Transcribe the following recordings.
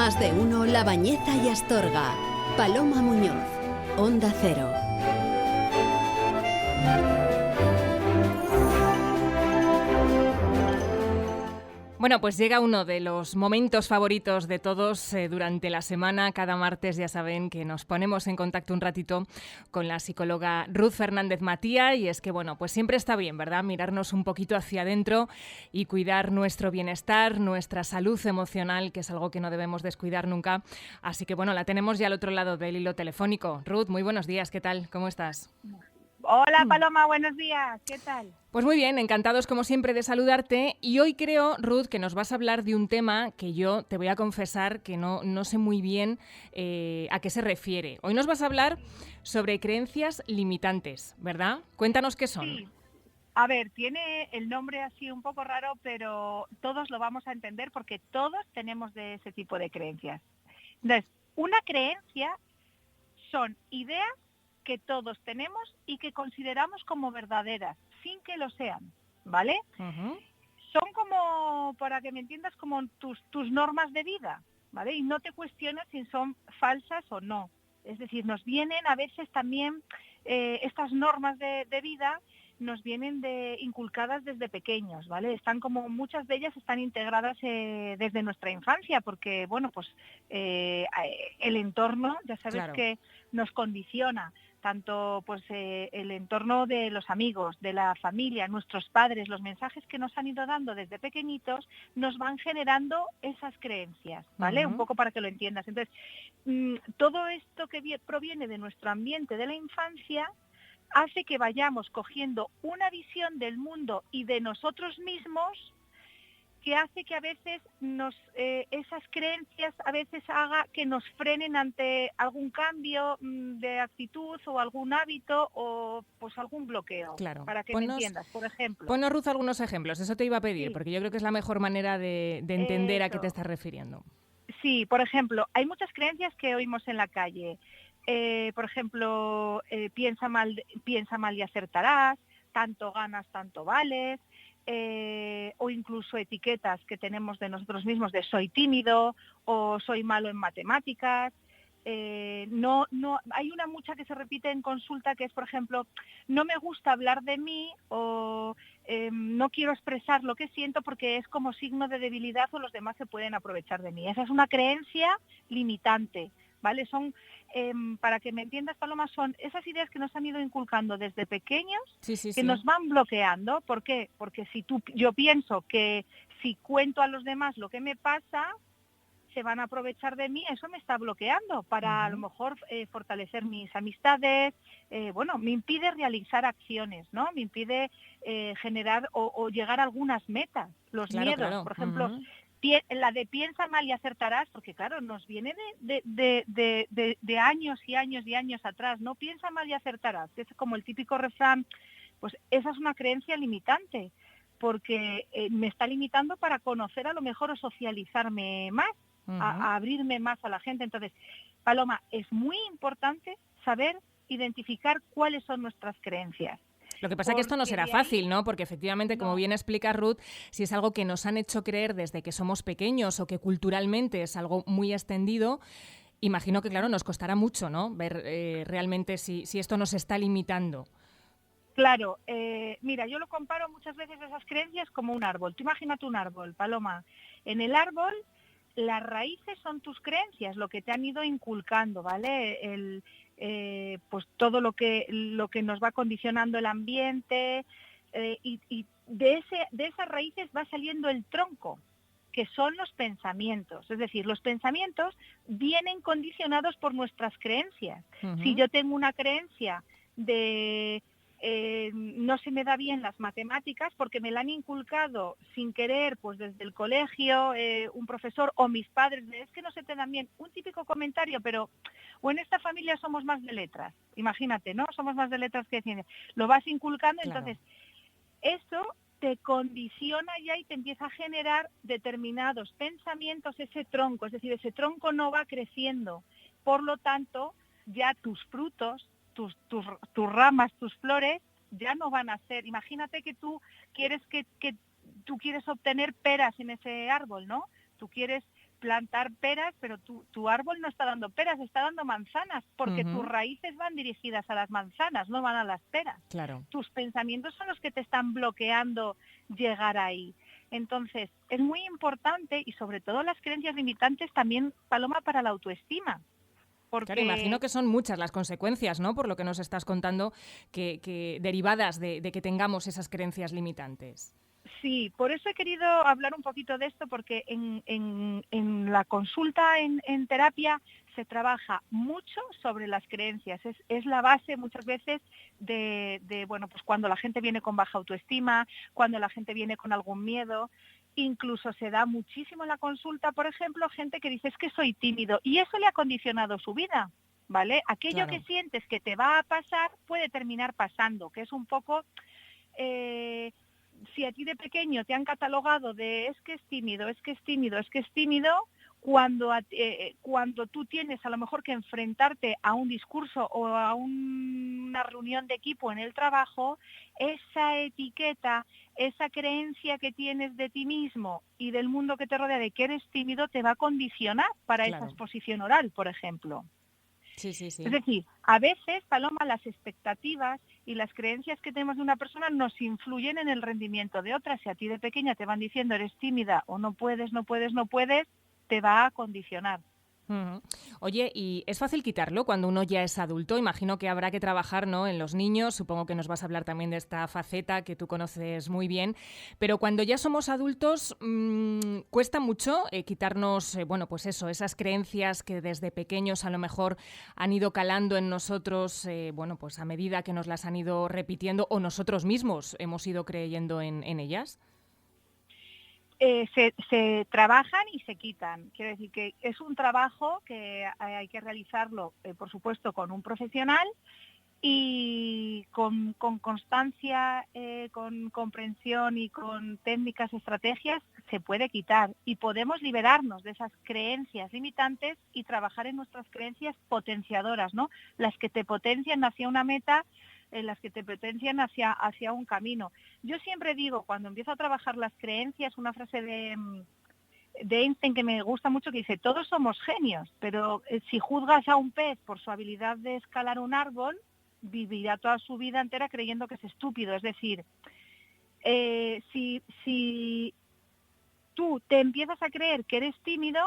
Más de uno La Bañeza y Astorga. Paloma Muñoz, Onda Cero. Bueno, pues llega uno de los momentos favoritos de todos durante la semana. Cada martes ya saben que nos ponemos en contacto un ratito con la psicóloga Ruth Fernández Matía, y es que, bueno, pues siempre está bien, ¿verdad?, mirarnos un poquito hacia adentro y cuidar nuestro bienestar, nuestra salud emocional, que es algo que no debemos descuidar nunca. Así que, bueno, la tenemos ya al otro lado del hilo telefónico. Ruth, muy buenos días, ¿qué tal? ¿Cómo estás? Hola Paloma, buenos días, ¿qué tal? Pues muy bien, encantados como siempre de saludarte, y hoy creo, Ruth, que nos vas a hablar de un tema que yo te voy a confesar que no sé muy bien a qué se refiere. Hoy nos vas a hablar sobre creencias limitantes, ¿verdad? Cuéntanos qué son. Sí, a ver, tiene el nombre así un poco raro, pero todos lo vamos a entender porque todos tenemos de ese tipo de creencias. Entonces, una creencia son ideas que todos tenemos y que consideramos como verdaderas, sin que lo sean, ¿vale? Uh-huh. Son como, para que me entiendas, como tus normas de vida, ¿vale? Y no te cuestionas si son falsas o no. Es decir, nos vienen a veces también estas normas de vida, nos vienen inculcadas desde pequeños, ¿vale? Están como, muchas de ellas están integradas desde nuestra infancia, porque, bueno, pues el entorno, ya sabes, Claro, que nos condiciona, tanto pues el entorno de los amigos, de la familia, nuestros padres, los mensajes que nos han ido dando desde pequeñitos, nos van generando esas creencias, ¿vale? Uh-huh. Un poco para que lo entiendas. Entonces, todo esto que proviene de nuestro ambiente de la infancia hace que vayamos cogiendo una visión del mundo y de nosotros mismos que hace que a veces esas creencias a veces haga que nos frenen ante algún cambio de actitud o algún hábito o pues algún bloqueo. claro. Para que me entiendas, por ejemplo. Ponnos, Ruth, algunos ejemplos. Eso te iba a pedir, Sí, porque yo creo que es la mejor manera de entender a qué te eso. estás refiriendo. Sí, por ejemplo, hay muchas creencias que oímos en la calle. Por ejemplo, piensa mal y acertarás, tanto ganas, tanto vales, o incluso etiquetas que tenemos de nosotros mismos de soy tímido o soy malo en matemáticas. Hay una mucha que se repite en consulta que es, por ejemplo, no me gusta hablar de mí o no quiero expresar lo que siento porque es como signo de debilidad o los demás se pueden aprovechar de mí. Esa es una creencia limitante, ¿vale? Son, para que me entiendas, Paloma, son esas ideas que nos han ido inculcando desde pequeños, que nos van bloqueando. ¿Por qué? Porque yo pienso que si cuento a los demás lo que me pasa, se van a aprovechar de mí, eso me está bloqueando para a lo mejor fortalecer mis amistades, me impide realizar acciones, ¿no? Me impide generar o llegar a algunas metas, los miedos, Claro. por ejemplo, la de piensa mal y acertarás, porque claro, nos viene de años y años y años atrás, no piensa mal y acertarás, que es como el típico refrán, pues esa es una creencia limitante, porque me está limitando para conocer a lo mejor o socializarme más, a abrirme más a la gente. Entonces, Paloma, es muy importante saber identificar cuáles son nuestras creencias. Lo que pasa es que esto no será fácil, ¿no? Porque efectivamente, como bien explica Ruth, si es algo que nos han hecho creer desde que somos pequeños o que culturalmente es algo muy extendido, imagino que, claro, nos costará mucho, ¿no? Ver realmente si esto nos está limitando. Claro, mira, yo lo comparo muchas veces esas creencias como un árbol. Tú imagínate un árbol, Paloma. En el árbol, las raíces son tus creencias, lo que te han ido inculcando, ¿vale? Pues todo lo que nos va condicionando el ambiente, y de esas raíces va saliendo el tronco, que son los pensamientos. Es decir, los pensamientos vienen condicionados por nuestras creencias. Si yo tengo una creencia de no se me da bien las matemáticas porque me la han inculcado sin querer, pues desde el colegio, un profesor o mis padres, es que no se te dan bien, un típico comentario, pero o en esta familia somos más de letras, imagínate, ¿no? Somos más de letras que de ciencia. Lo vas inculcando, claro. Entonces eso te condiciona ya y te empieza a generar determinados pensamientos, ese tronco, es decir, ese tronco no va creciendo, por lo tanto ya tus frutos, tus ramas, tus flores ya no van a ser. Imagínate que tú quieres obtener peras en ese árbol, ¿no? Tú quieres plantar peras, pero tu árbol no está dando peras, está dando manzanas, porque tus raíces van dirigidas a las manzanas, no van a las peras. Claro. Tus pensamientos son los que te están bloqueando llegar ahí. Entonces, es muy importante, y sobre todo las creencias limitantes también, Paloma, para la autoestima. Porque... Claro, imagino que son muchas las consecuencias, ¿no? Por lo que nos estás contando, que derivadas de que tengamos esas creencias limitantes. Sí, por eso he querido hablar un poquito de esto, porque en la consulta en terapia se trabaja mucho sobre las creencias. Es la base muchas veces de bueno, pues cuando la gente viene con baja autoestima, cuando la gente viene con algún miedo. Incluso se da muchísimo en la consulta, por ejemplo, gente que dice es que soy tímido y eso le ha condicionado su vida, ¿vale? Aquello que sientes que te va a pasar puede terminar pasando, que es un poco... si a ti de pequeño te han catalogado de es que es tímido, es que es tímido, es que es tímido, cuando tú tienes a lo mejor que enfrentarte a un discurso o a una reunión de equipo en el trabajo, esa etiqueta, esa creencia que tienes de ti mismo y del mundo que te rodea de que eres tímido te va a condicionar para esa exposición oral, por ejemplo. Sí. Es decir, a veces, Paloma, las expectativas y las creencias que tenemos de una persona nos influyen en el rendimiento de otra. Si a ti de pequeña te van diciendo eres tímida o no puedes, te va a condicionar. Oye, ¿y es fácil quitarlo cuando uno ya es adulto? Imagino que habrá que trabajar, ¿no?, en los niños. Supongo que nos vas a hablar también de esta faceta que tú conoces muy bien. Pero cuando ya somos adultos, cuesta mucho quitarnos, bueno, pues eso, esas creencias que desde pequeños a lo mejor han ido calando en nosotros, bueno, pues a medida que nos las han ido repitiendo o nosotros mismos hemos ido creyendo en ellas. Se trabajan y se quitan. Quiero decir que es un trabajo que hay que realizarlo, por supuesto, con un profesional y con constancia, con comprensión y con técnicas, estrategias, se puede quitar. Y podemos liberarnos de esas creencias limitantes y trabajar en nuestras creencias potenciadoras, ¿no? Las que te potencian hacia una meta, las que te potencian hacia un camino. Yo siempre digo, cuando empiezo a trabajar las creencias, una frase de Einstein que me gusta mucho, que dice, todos somos genios, pero si juzgas a un pez por su habilidad de escalar un árbol, vivirá toda su vida entera creyendo que es estúpido. Es decir, si tú te empiezas a creer que eres tímido,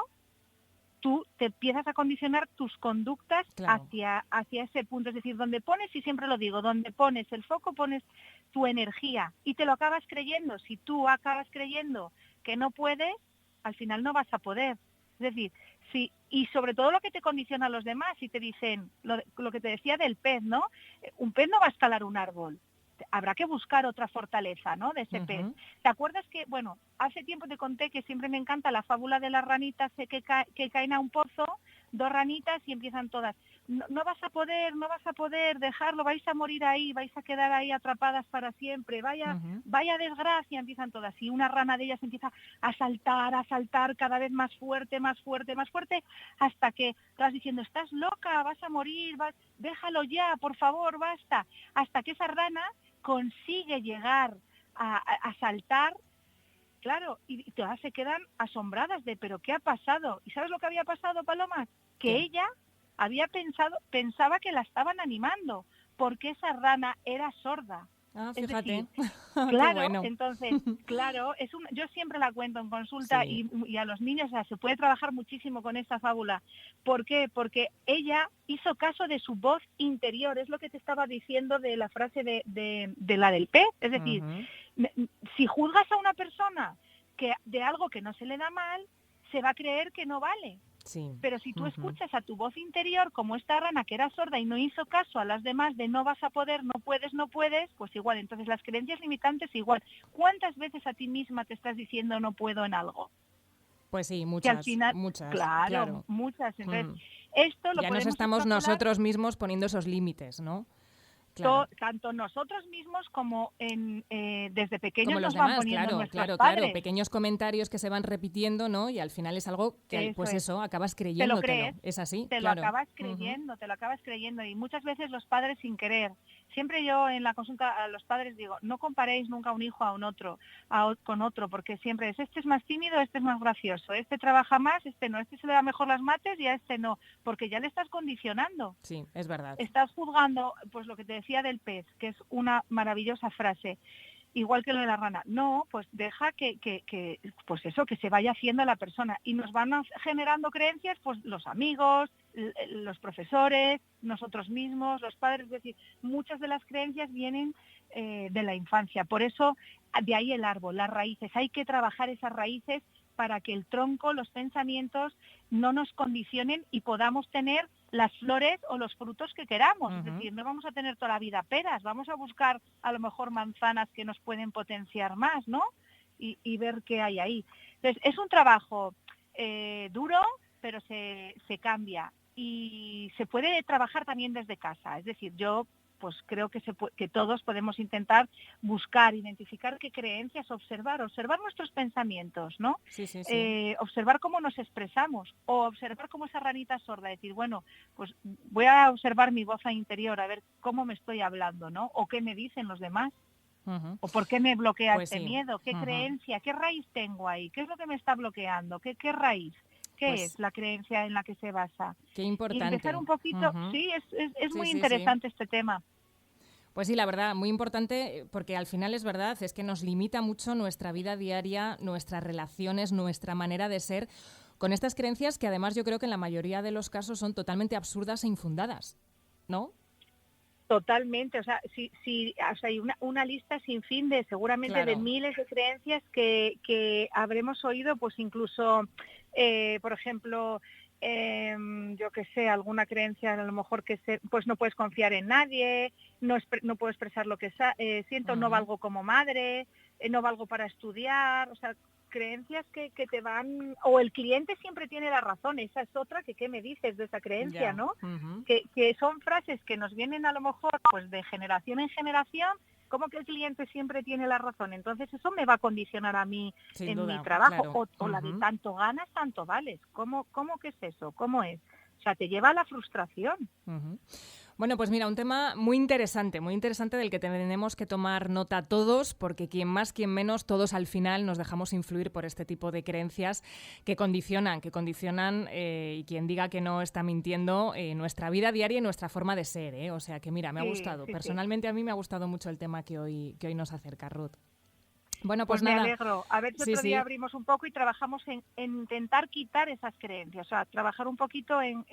tú te empiezas a condicionar tus conductas hacia ese punto. Es decir, donde pones, y siempre lo digo, donde pones el foco, pones tu energía y te lo acabas creyendo. Si tú acabas creyendo que no puedes, al final no vas a poder. Es decir, y sobre todo lo que te condiciona a los demás, si te dicen, lo que te decía del pez, ¿no? Un pez no va a escalar un árbol. Habrá que buscar otra fortaleza, ¿no?, de ese pez. ¿Te acuerdas que, bueno, hace tiempo te conté que siempre me encanta la fábula de las ranitas que caen a un pozo, 2 ranitas y empiezan todas? No vas a poder dejarlo, vais a morir ahí, vais a quedar ahí atrapadas para siempre, vaya desgracia, empiezan todas. Y una rana de ellas empieza a saltar cada vez más fuerte, hasta que vas diciendo, estás loca, vas a morir, déjalo ya, por favor, basta. Hasta que esa rana consigue llegar a saltar, claro, y todas se quedan asombradas de, ¿pero qué ha pasado? ¿Y sabes lo que había pasado, Paloma? Que ella pensaba que la estaban animando, porque esa rana era sorda. Fíjate. Es decir, claro, bueno. Entonces, claro, yo siempre la cuento en consulta y a los niños, o sea, se puede trabajar muchísimo con esta fábula. ¿Por qué? Porque ella hizo caso de su voz interior, es lo que te estaba diciendo de la frase de la del pez. Es decir, si juzgas a una persona que de algo que no se le da mal, se va a creer que no vale. Sí. Pero si tú escuchas a tu voz interior, como esta rana que era sorda y no hizo caso a las demás de no vas a poder, no puedes, pues igual. Entonces las creencias limitantes igual. ¿Cuántas veces a ti misma te estás diciendo no puedo en algo? Pues sí, muchas, que al final, muchas. Claro, muchas. Entonces, esto lo ya podemos nos estamos extrapolar, nosotros mismos poniendo esos límites, ¿no? Claro. Tanto nosotros mismos como desde pequeños como los nos van demás, poniendo nuestros padres. Claro, pequeños comentarios que se van repitiendo, ¿no? Y al final es algo que, acabas creyéndotelo. Te lo crees, es así, te lo acabas creyendo, y muchas veces los padres sin querer siempre yo en la consulta a los padres digo, no comparéis nunca un hijo con otro, porque siempre este es más tímido, este es más gracioso, este trabaja más, este no, este se le da mejor las mates y a este no, porque ya le estás condicionando. Sí, es verdad. Estás juzgando, pues lo que te decía del pez, que es una maravillosa frase. Igual que lo de la rana. No, pues deja que pues eso, que se vaya haciendo la persona. Y nos van generando creencias, pues los amigos, los profesores, nosotros mismos, los padres. Es decir, muchas de las creencias vienen de la infancia. Por eso, de ahí el árbol, las raíces. Hay que trabajar esas raíces para que el tronco, los pensamientos, no nos condicionen y podamos tener las flores o los frutos que queramos. Es decir, no vamos a tener toda la vida peras, vamos a buscar a lo mejor manzanas que nos pueden potenciar más, ¿no? Y ver qué hay ahí. Entonces, es un trabajo duro, pero se cambia. Y se puede trabajar también desde casa. Es decir, yo pues creo que todos podemos intentar buscar, identificar qué creencias, observar nuestros pensamientos, ¿no? Sí. Observar cómo nos expresamos o observar cómo esa ranita sorda, decir, bueno, pues voy a observar mi voz interior, a ver cómo me estoy hablando, ¿no? O qué me dicen los demás. O por qué me bloquea este miedo, qué creencia, qué raíz tengo ahí, qué es lo que me está bloqueando, qué raíz. ¿Qué es la creencia en la que se basa? Qué importante. Y empezar un poquito, sí, es muy interesante este tema. Pues sí, la verdad, muy importante, porque al final es verdad, es que nos limita mucho nuestra vida diaria, nuestras relaciones, nuestra manera de ser, con estas creencias que además yo creo que en la mayoría de los casos son totalmente absurdas e infundadas, ¿no? Totalmente, o sea, hay una lista sin fin de seguramente de miles de creencias que habremos oído, pues incluso, por ejemplo, yo qué sé, alguna creencia a lo mejor pues no puedes confiar en nadie, no puedo expresar lo que siento, no valgo como madre, no valgo para estudiar, o sea, creencias que te van, o el cliente siempre tiene la razón, esa es otra que qué me dices de esa creencia, ¿no? Que son frases que nos vienen a lo mejor pues de generación en generación, como que el cliente siempre tiene la razón, entonces eso me va a condicionar a mí en mi trabajo, o la de tanto ganas, tanto vales, ¿cómo que es eso? ¿Cómo es? O sea, te lleva a la frustración. Bueno, pues mira, un tema muy interesante del que tenemos que tomar nota todos, porque quien más, quien menos, todos al final nos dejamos influir por este tipo de creencias que condicionan y quien diga que no está mintiendo nuestra vida diaria y nuestra forma de ser, ¿eh? O sea que mira, me ha gustado. Personalmente a mí me ha gustado mucho el tema que hoy nos acerca, Ruth. Bueno, pues nada. Me alegro. A ver si otro día abrimos un poco y trabajamos en intentar quitar esas creencias, o sea, trabajar un poquito en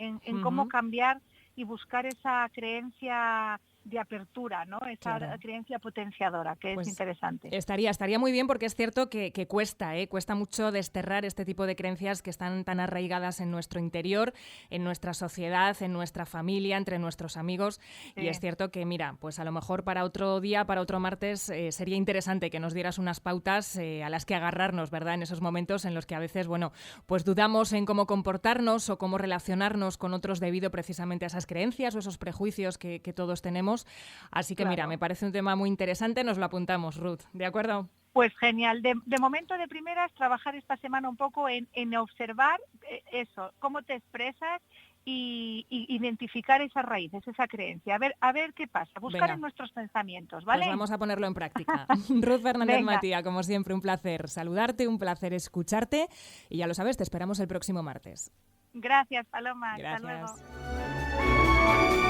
cómo cambiar y buscar esa creencia de apertura, ¿no? Esa creencia potenciadora, que es interesante. Estaría muy bien, porque es cierto que cuesta mucho desterrar este tipo de creencias que están tan arraigadas en nuestro interior, en nuestra sociedad, en nuestra familia, entre nuestros amigos. Y es cierto que, mira, pues a lo mejor para otro día, para otro martes, sería interesante que nos dieras unas pautas a las que agarrarnos, ¿verdad? En esos momentos en los que a veces, bueno, pues dudamos en cómo comportarnos o cómo relacionarnos con otros debido precisamente a esas creencias o esos prejuicios que todos tenemos. Así que mira, me parece un tema muy interesante, nos lo apuntamos, Ruth, ¿de acuerdo? Pues genial, de momento de primeras trabajar esta semana un poco en observar eso, cómo te expresas y identificar esas raíces, esa creencia, a ver qué pasa, buscar en nuestros pensamientos, ¿vale? Pues vamos a ponerlo en práctica. Ruth Fernández Matía, como siempre, un placer saludarte, un placer escucharte y ya lo sabes, te esperamos el próximo martes. Gracias, Paloma. Gracias. Hasta luego.